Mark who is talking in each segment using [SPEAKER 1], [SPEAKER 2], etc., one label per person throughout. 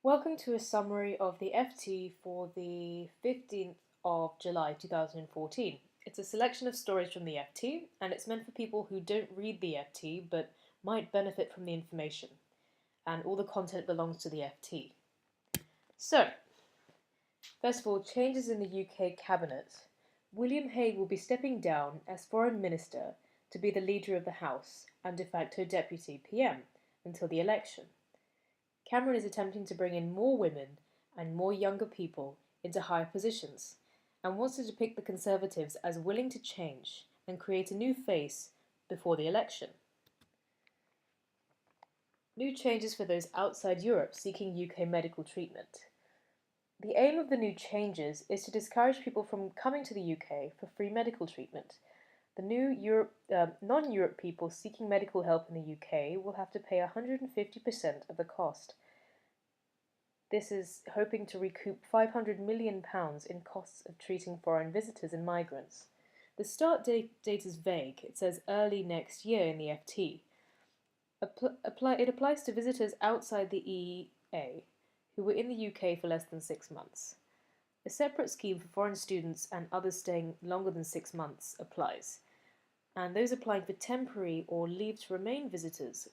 [SPEAKER 1] Welcome to a summary of the FT for the 15th of July 2014. It's a selection of stories from the FT, and it's meant for people who don't read the FT but might benefit from the information. And all the content belongs to the FT. So, first of all, changes in the UK Cabinet. William Hague will be stepping down as Foreign Minister to be the leader of the House and de facto Deputy PM until the election. Cameron is attempting to bring in more women and more younger people into higher positions and wants to depict the Conservatives as willing to change and create a new face before the election. New changes for those outside Europe seeking UK medical treatment. The aim of the new changes is to discourage people from coming to the UK for free medical treatment. The new non-Europe people seeking medical help in the UK will have to pay 150% of the cost. This is hoping to recoup £500 million in costs of treating foreign visitors and migrants. The start date is vague. It says early next year in the FT. It applies to visitors outside the EEA who were in the UK for less than 6 months. A separate scheme for foreign students and others staying longer than 6 months applies, and those applying for temporary or leave to remain visitors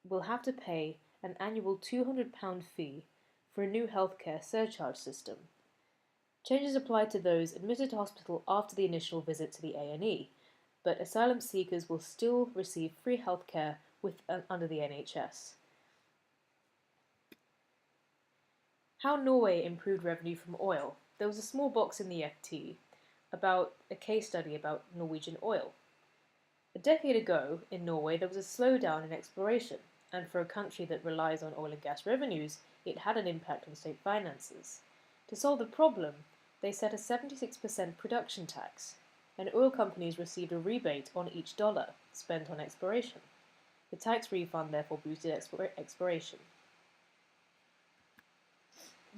[SPEAKER 1] will have to pay an annual £200 fee for a new healthcare surcharge system. Changes apply to those admitted to hospital after the initial visit to the A&E, but asylum seekers will still receive free healthcare under the NHS. How Norway improved revenue from oil. There was a small box in the FT about a case study about Norwegian oil. A decade ago, in Norway, there was a slowdown in exploration, and for a country that relies on oil and gas revenues, it had an impact on state finances. To solve the problem, they set a 76% production tax, and oil companies received a rebate on each dollar spent on exploration. The tax refund therefore boosted exploration.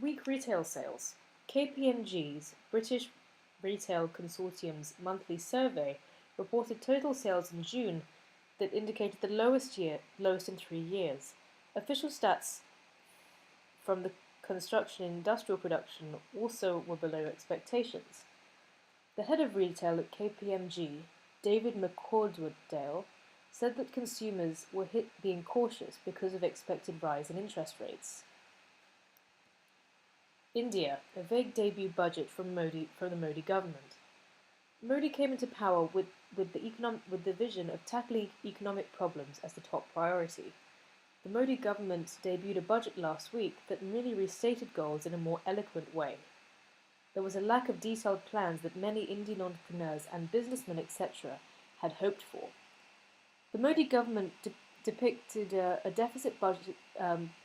[SPEAKER 1] Weak retail sales. KPMG's British Retail Consortium's monthly survey reported total sales in June that indicated the lowest in 3 years. Official stats from the construction and industrial production also were below expectations. The head of retail at KPMG, David McCordale, said that consumers were being cautious because of expected rise in interest rates. India, a vague debut budget from the Modi government. Modi came into power with the vision of tackling economic problems as the top priority. The Modi government debuted a budget last week that merely restated goals in a more eloquent way. There was a lack of detailed plans that many Indian entrepreneurs and businessmen, etc., had hoped for. The Modi government depicted a deficit budget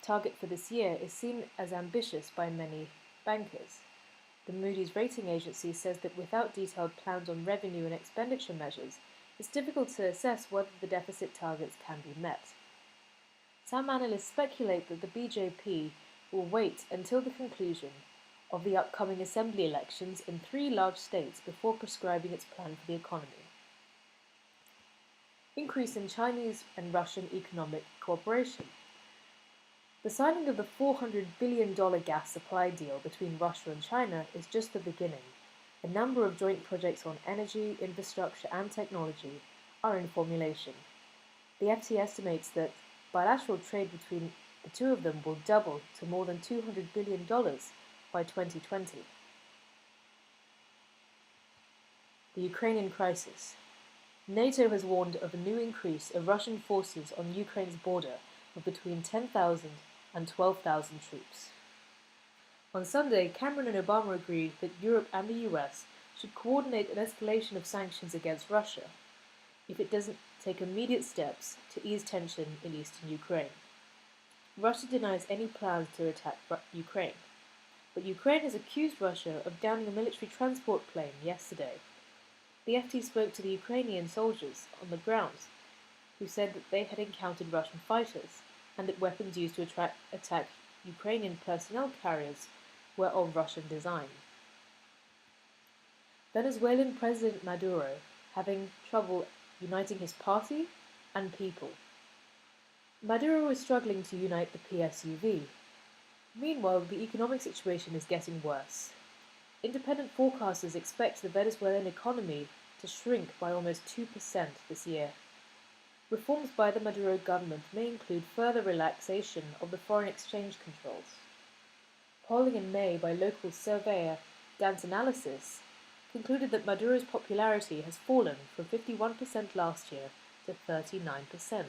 [SPEAKER 1] target for this year is seen as ambitious by many bankers. The Moody's rating agency says that without detailed plans on revenue and expenditure measures, it's difficult to assess whether the deficit targets can be met. Some analysts speculate that the BJP will wait until the conclusion of the upcoming assembly elections in 3 large states before prescribing its plan for the economy. Increase in Chinese and Russian economic cooperation. The signing of the $400 billion gas supply deal between Russia and China is just the beginning. A number of joint projects on energy, infrastructure and technology are in formulation. The FT estimates that bilateral trade between the two of them will double to more than $200 billion by 2020. The Ukrainian crisis. NATO has warned of a new increase of Russian forces on Ukraine's border of between 10,000 and 12,000 troops. On Sunday, Cameron and Obama agreed that Europe and the US should coordinate an escalation of sanctions against Russia if it doesn't take immediate steps to ease tension in eastern Ukraine. Russia denies any plans to attack Ukraine, but Ukraine has accused Russia of downing a military transport plane yesterday. The FT spoke to the Ukrainian soldiers on the ground, who said that they had encountered Russian fighters and that weapons used to attack Ukrainian personnel carriers were of Russian design. Venezuelan President Maduro having trouble uniting his party and people. Maduro is struggling to unite the PSUV. Meanwhile, the economic situation is getting worse. Independent forecasters expect the Venezuelan economy to shrink by almost 2% this year. Reforms by the Maduro government may include further relaxation of the foreign exchange controls. Polling in May by local surveyor Dantanalysis concluded that Maduro's popularity has fallen from 51% last year to 39%.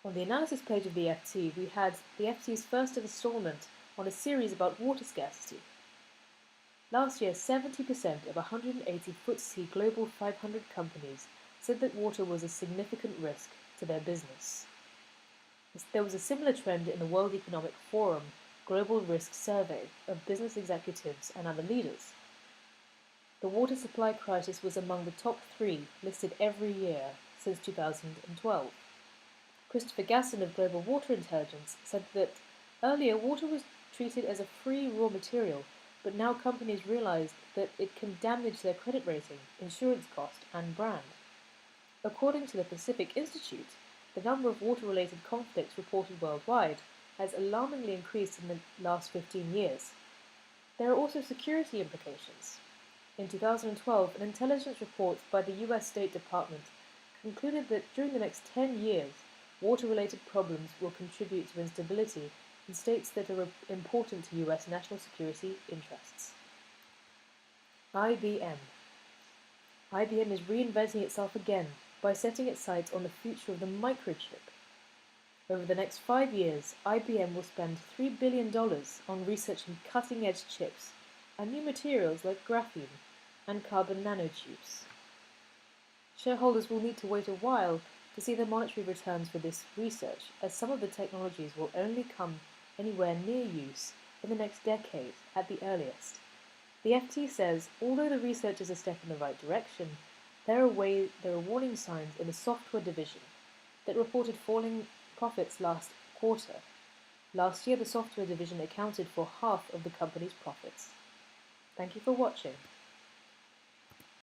[SPEAKER 1] On the analysis page of the FT, we had the FT's first installment on a series about water scarcity. Last year, 70% of 180 FTSE Global 500 companies said that water was a significant risk to their business. There was a similar trend in the World Economic Forum Global Risk Survey of business executives and other leaders. The water supply crisis was among the top 3 listed every year since 2012. Christopher Gasson of Global Water Intelligence said that earlier water was treated as a free raw material, but now companies realize that it can damage their credit rating, insurance cost, and brand. According to the Pacific Institute, the number of water-related conflicts reported worldwide has alarmingly increased in the last 15 years. There are also security implications. In 2012, an intelligence report by the US State Department concluded that during the next 10 years, water-related problems will contribute to instability in states that are important to US national security interests. IBM. IBM is reinventing itself again by setting its sights on the future of the microchip. Over the next 5 years, IBM will spend $3 billion on researching cutting-edge chips and new materials like graphene and carbon nanotubes. Shareholders will need to wait a while to see the monetary returns for this research, as some of the technologies will only come anywhere near use in the next decade at the earliest. The FT says, although the research is a step in the right direction, there are warning signs in the software division that reported falling profits last quarter. Last year, the software division accounted for half of the company's profits. Thank you for watching.